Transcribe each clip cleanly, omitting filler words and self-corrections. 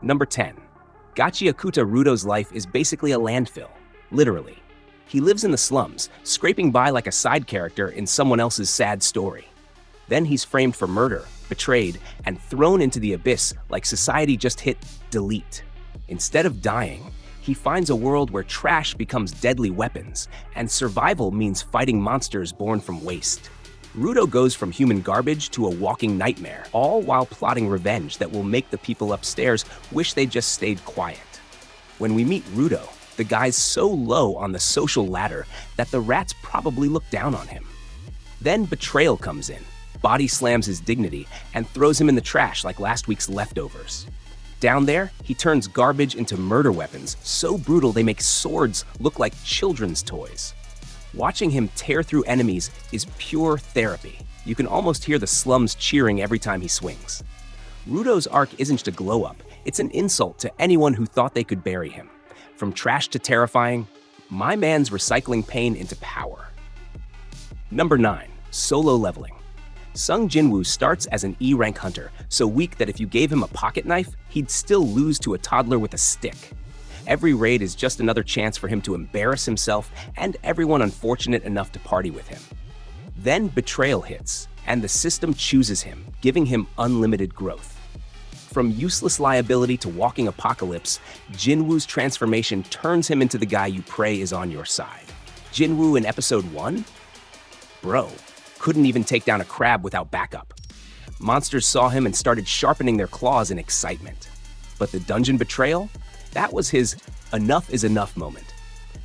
Number 10. Gachiakuta Rudo's life is basically a landfill, literally. He lives in the slums, scraping by like a side character in someone else's sad story. Then he's framed for murder, betrayed, and thrown into the abyss like society just hit delete. Instead of dying, he finds a world where trash becomes deadly weapons, and survival means fighting monsters born from waste. Rudo goes from human garbage to a walking nightmare, all while plotting revenge that will make the people upstairs wish they'd just stayed quiet. When we meet Rudo, the guy's so low on the social ladder that the rats probably look down on him. Then betrayal comes in, body slams his dignity, and throws him in the trash like last week's leftovers. Down there, he turns garbage into murder weapons, so brutal they make swords look like children's toys. Watching him tear through enemies is pure therapy. You can almost hear the slums cheering every time he swings. Rudo's arc isn't just a glow-up, it's an insult to anyone who thought they could bury him. From trash to terrifying, my man's recycling pain into power. Number 9. Solo leveling. Sung Jinwoo starts as an E-rank hunter, so weak that if you gave him a pocket knife, he'd still lose to a toddler with a stick. Every raid is just another chance for him to embarrass himself and everyone unfortunate enough to party with him. Then betrayal hits, and the system chooses him, giving him unlimited growth. From useless liability to walking apocalypse, Jinwoo's transformation turns him into the guy you pray is on your side. Jinwoo in episode 1? Bro, couldn't even take down a crab without backup. Monsters saw him and started sharpening their claws in excitement. But the dungeon betrayal? That was his enough is enough moment.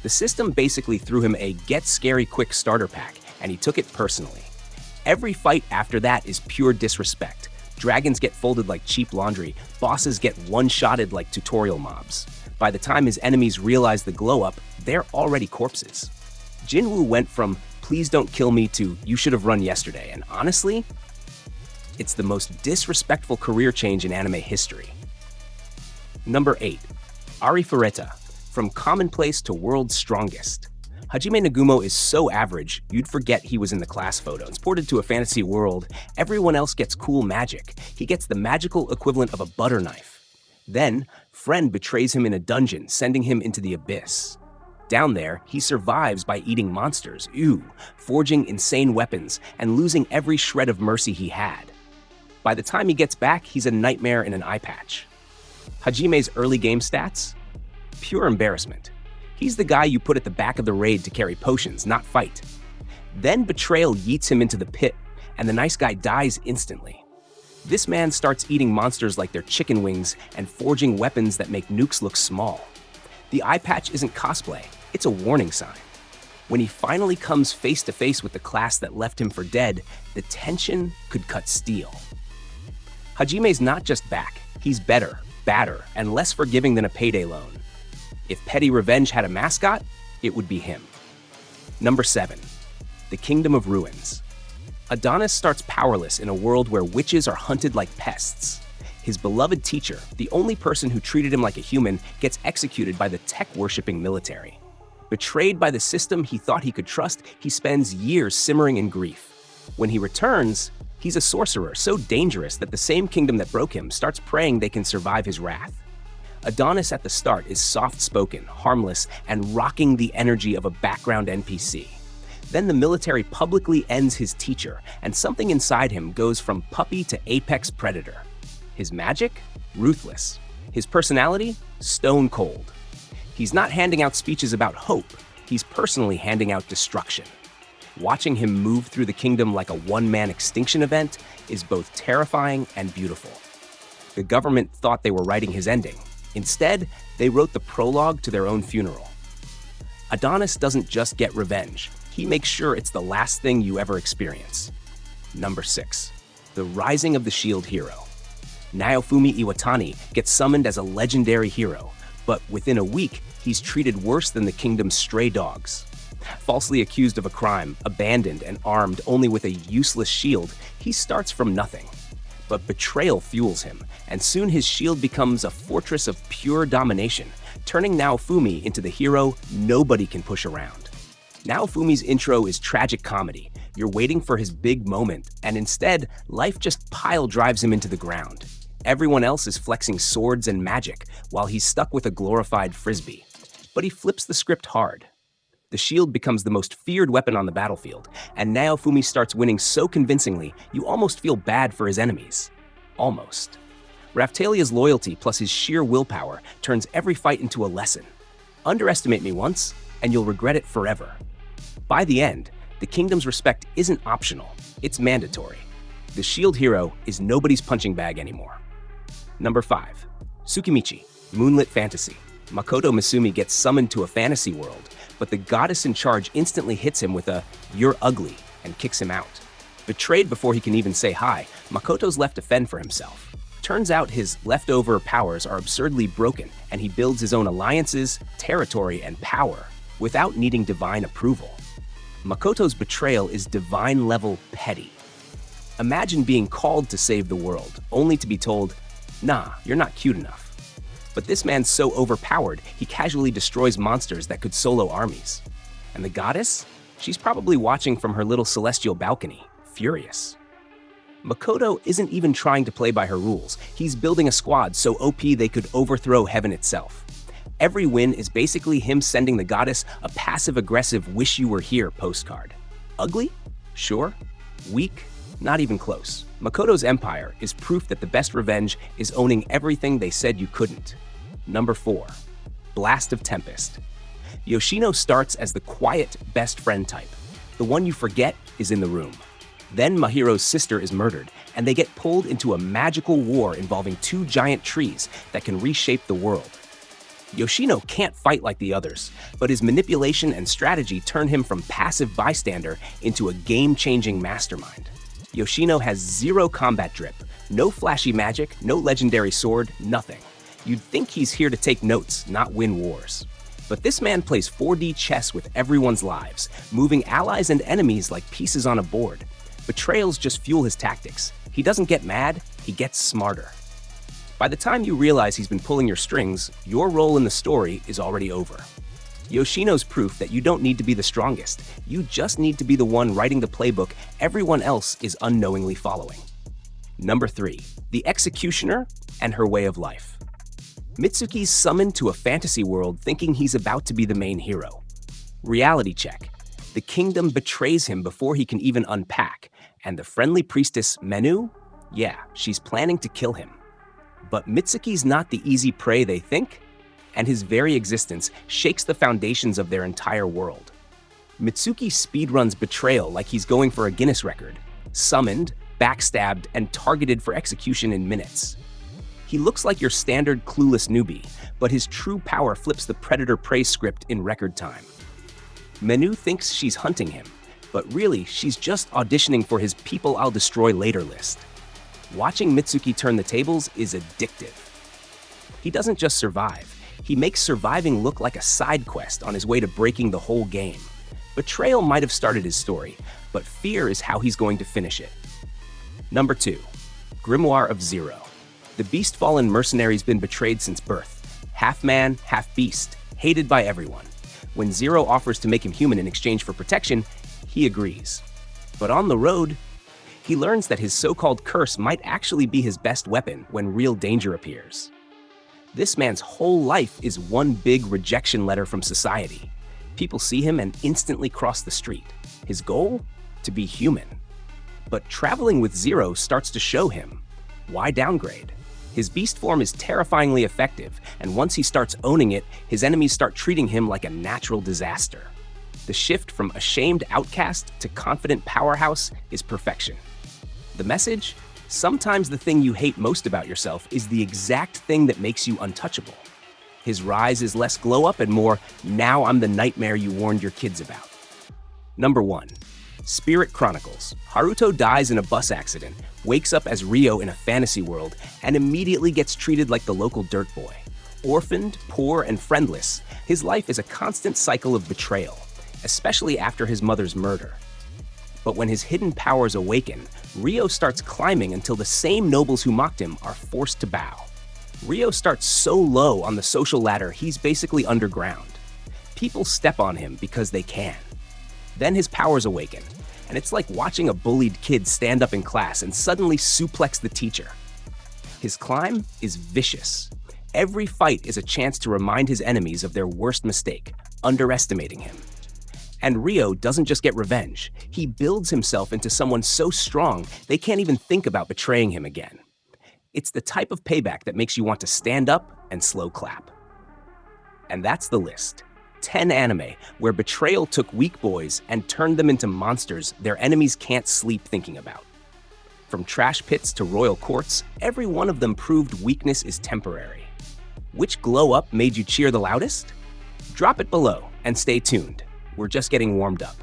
The system basically threw him a get scary quick starter pack, and he took it personally. Every fight after that is pure disrespect. Dragons get folded like cheap laundry, bosses get one-shotted like tutorial mobs. By the time his enemies realize the glow-up, they're already corpses. Jinwoo went from please don't kill me to you should have run yesterday, and honestly, it's the most disrespectful career change in anime history. Number 8. Arifureta, from commonplace to world's strongest. Hajime Nagumo is so average, you'd forget he was in the class photo. Transported to a fantasy world, everyone else gets cool magic. He gets the magical equivalent of a butter knife. Then, friend betrays him in a dungeon, sending him into the abyss. Down there, he survives by eating monsters, forging insane weapons, and losing every shred of mercy he had. By the time he gets back, he's a nightmare in an eye patch. Hajime's early game stats? Pure embarrassment. He's the guy you put at the back of the raid to carry potions, not fight. Then betrayal yeets him into the pit, and the nice guy dies instantly. This man starts eating monsters like they're chicken wings and forging weapons that make nukes look small. The eye patch isn't cosplay, it's a warning sign. When he finally comes face to face with the class that left him for dead, the tension could cut steel. Hajime's not just back, he's better, badder, and less forgiving than a payday loan. If petty revenge had a mascot, it would be him. Number 7. The Kingdom of Ruins. Adonis starts powerless in a world where witches are hunted like pests. His beloved teacher, the only person who treated him like a human, gets executed by the tech-worshipping military. Betrayed by the system he thought he could trust, he spends years simmering in grief. When he returns, he's a sorcerer so dangerous that the same kingdom that broke him starts praying they can survive his wrath. Adonis at the start is soft-spoken, harmless, and rocking the energy of a background NPC. Then the military publicly ends his teacher, and something inside him goes from puppy to apex predator. His magic? Ruthless. His personality? Stone cold. He's not handing out speeches about hope, he's personally handing out destruction. Watching him move through the kingdom like a one-man extinction event is both terrifying and beautiful. The government thought they were writing his ending. Instead, they wrote the prologue to their own funeral. Adonis doesn't just get revenge, he makes sure it's the last thing you ever experience. Number 6. The Rising of the Shield Hero. Naofumi Iwatani gets summoned as a legendary hero, but within a week, he's treated worse than the kingdom's stray dogs. Falsely accused of a crime, abandoned and armed only with a useless shield, he starts from nothing. But betrayal fuels him, and soon his shield becomes a fortress of pure domination, turning Naofumi into the hero nobody can push around. Naofumi's intro is tragic comedy. You're waiting for his big moment, and instead, life just pile drives him into the ground. Everyone else is flexing swords and magic, while he's stuck with a glorified frisbee. But he flips the script hard. The shield becomes the most feared weapon on the battlefield, and Naofumi starts winning so convincingly you almost feel bad for his enemies. Almost. Raphtalia's loyalty plus his sheer willpower turns every fight into a lesson. Underestimate me once, and you'll regret it forever. By the end, the kingdom's respect isn't optional, it's mandatory. The shield hero is nobody's punching bag anymore. Number 5. Tsukimichi, Moonlit Fantasy. Makoto Misumi gets summoned to a fantasy world, but the goddess in charge instantly hits him with a "you're ugly" and kicks him out. Betrayed before he can even say hi, Makoto's left to fend for himself. Turns out his leftover powers are absurdly broken, and he builds his own alliances, territory, and power without needing divine approval. Makoto's betrayal is divine-level petty. Imagine being called to save the world, only to be told, "Nah, you're not cute enough." But this man's so overpowered, he casually destroys monsters that could solo armies. And the goddess? She's probably watching from her little celestial balcony, furious. Makoto isn't even trying to play by her rules. He's building a squad so OP they could overthrow heaven itself. Every win is basically him sending the goddess a passive-aggressive wish-you-were-here postcard. Ugly? Sure. Weak? Not even close. Makoto's empire is proof that the best revenge is owning everything they said you couldn't. Number 4. Blast of Tempest. Yoshino starts as the quiet best friend type. The one you forget is in the room. Then Mahiro's sister is murdered, and they get pulled into a magical war involving 2 giant trees that can reshape the world. Yoshino can't fight like the others, but his manipulation and strategy turn him from passive bystander into a game-changing mastermind. Yoshino has 0 combat drip, no flashy magic, no legendary sword, nothing. You'd think he's here to take notes, not win wars. But this man plays 4D chess with everyone's lives, moving allies and enemies like pieces on a board. Betrayals just fuel his tactics. He doesn't get mad, he gets smarter. By the time you realize he's been pulling your strings, your role in the story is already over. Yoshino's proof that you don't need to be the strongest. You just need to be the one writing the playbook everyone else is unknowingly following. Number 3. The Executioner and Her Way of Life. Mitsuki's summoned to a fantasy world thinking he's about to be the main hero. Reality check. The kingdom betrays him before he can even unpack, and the friendly priestess Menu? Yeah, she's planning to kill him. But Mitsuki's not the easy prey they think, and his very existence shakes the foundations of their entire world. Mitsuki speedruns betrayal like he's going for a Guinness record, summoned, backstabbed, and targeted for execution in minutes. He looks like your standard clueless newbie, but his true power flips the predator-prey script in record time. Menu thinks she's hunting him, but really she's just auditioning for his People I'll Destroy Later list. Watching Mitsuki turn the tables is addictive. He doesn't just survive, he makes surviving look like a side quest on his way to breaking the whole game. Betrayal might have started his story, but fear is how he's going to finish it. Number 2. Grimoire of Zero. The Beast-Fallen mercenary's been betrayed since birth. Half man, half beast, hated by everyone. When Zero offers to make him human in exchange for protection, he agrees. But on the road, he learns that his so-called curse might actually be his best weapon when real danger appears. This man's whole life is one big rejection letter from society. People see him and instantly cross the street. His goal? To be human. But traveling with Zero starts to show him. Why downgrade? His beast form is terrifyingly effective, and once he starts owning it, his enemies start treating him like a natural disaster. The shift from ashamed outcast to confident powerhouse is perfection. The message? Sometimes the thing you hate most about yourself is the exact thing that makes you untouchable. His rise is less glow up and more, now I'm the nightmare you warned your kids about. Number 1. Spirit Chronicles. Haruto dies in a bus accident, wakes up as Ryo in a fantasy world, and immediately gets treated like the local dirt boy. Orphaned, poor, and friendless, his life is a constant cycle of betrayal, especially after his mother's murder. But when his hidden powers awaken, Ryo starts climbing until the same nobles who mocked him are forced to bow. Ryo starts so low on the social ladder, he's basically underground. People step on him because they can. Then his powers awaken, and it's like watching a bullied kid stand up in class and suddenly suplex the teacher. His climb is vicious. Every fight is a chance to remind his enemies of their worst mistake, underestimating him. And Rio doesn't just get revenge. He builds himself into someone so strong they can't even think about betraying him again. It's the type of payback that makes you want to stand up and slow clap. And that's the list. 10 anime where betrayal took weak boys and turned them into monsters their enemies can't sleep thinking about. From trash pits to royal courts, every one of them proved weakness is temporary. Which glow-up made you cheer the loudest? Drop it below and stay tuned. We're just getting warmed up.